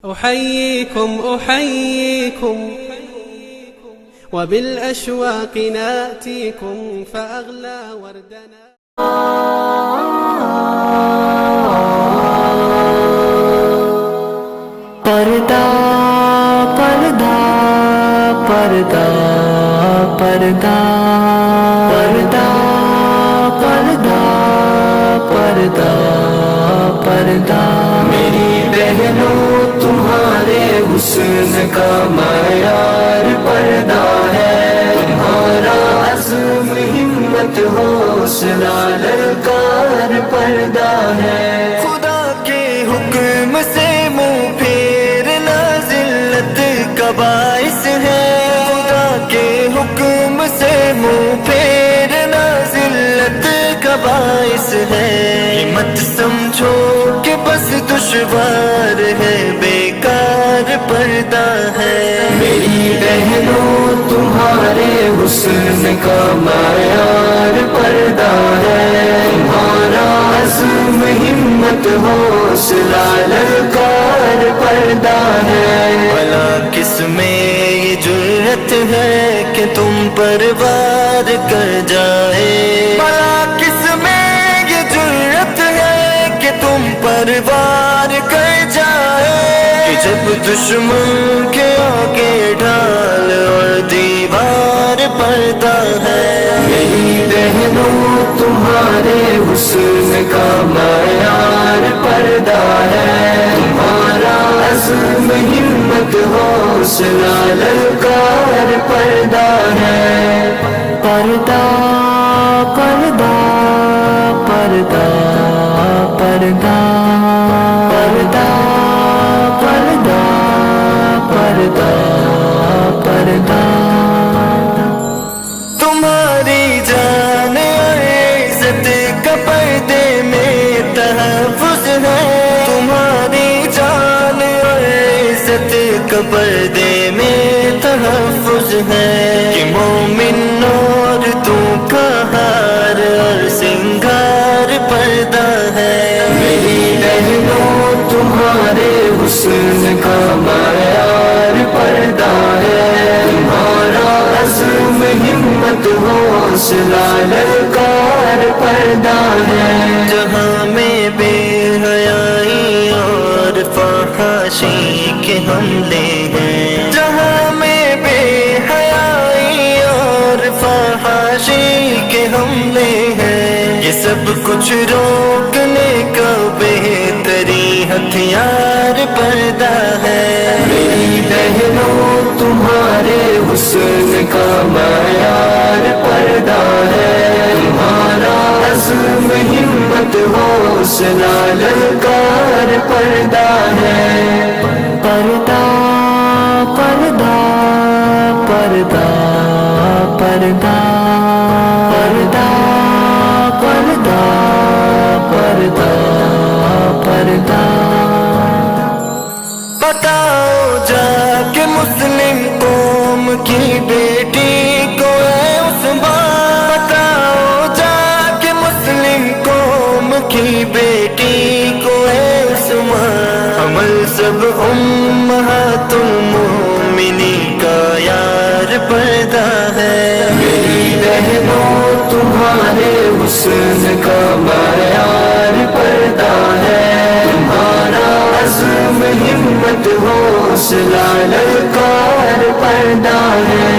أحييكم أحييكم وبالأشواق ناتيكم فأغلى وردنا. پردہ پردہ پردہ پردہ پردہ پردہ پردہ پردہ میری بہنوں تمہارے حسن کا معیار پردہ ہے، تمہارا عزم ہمت حوصلہ للکار پردہ ہے. خدا کے حکم سے منہ پھیرنا ذلت کا باعث ہے، خدا کے حکم سے منہ پھیرنا ذلت کا باعث ہے. یہ مت سمجھو کہ بس دشوار ہے، بیکار پردہ ہے. میری بہنوں تمہارے حسن کا معیار پردہ ہے، تمہارا عزم ہمت حوصلہ للکار پردہ ہے. بھلا کس میں یہ جرأت ہے کہ تم پر وار کر جائے، بھلا کس میں یہ جرأت ہے کہ تم پر وار کر جائے. کہ جب دشمن کے آگے ڈھال اور دیوار پردہ ہے. میری بہنوں تمہارے حسن کا معیار پردہ ہے، تمہارا عزم ہمت حوصلہ للکار پردہ ہے. پردہ پردہ پردہ پردہ پردہ پردہ پردہ پردہ تمہاری جان اور عزت کا پردے میں تحفظ ہے، تمہاری جان اور عزت کا پردے میں تحفظ ہے. کہ مومن عورتوں کا ہار اور سنگار پردہ ہے. میری بہنوں تمہارے حسن کا معیار پردہ ہے، تمہارا عزم ہمت حوصلہ للکار پردہ ہے. جہاں میں بے حیائی اور فحاشی کے حملے ہیں، جہاں میں بے حیائی اور فحاشی کے حملے ہیں، یہ سب کچھ روکنے کا بہترین ہتھیار پردہ ہے. میری بہنوں تمہارے حسن کا معیار پردہ ہے، تمہارا عزم ہمت حوصلہ للکار پردہ ہے. پردہ پردہ پردہ پردہ پردہ پردہ پردہ پردہ بتاؤ جا کہ مسلم قوم کی بیٹی کو ہے عثمان، بتاؤ جا کہ مسلم قوم کی بیٹی کو ہے عثمان. عمل سب امہات المومنین کا یار پردہ ہے. میری بہنوں تمہارے حسن کا معیار پردہ ہے، تمہارا عزم ہمت حوصلہ للکار پردہ ہے.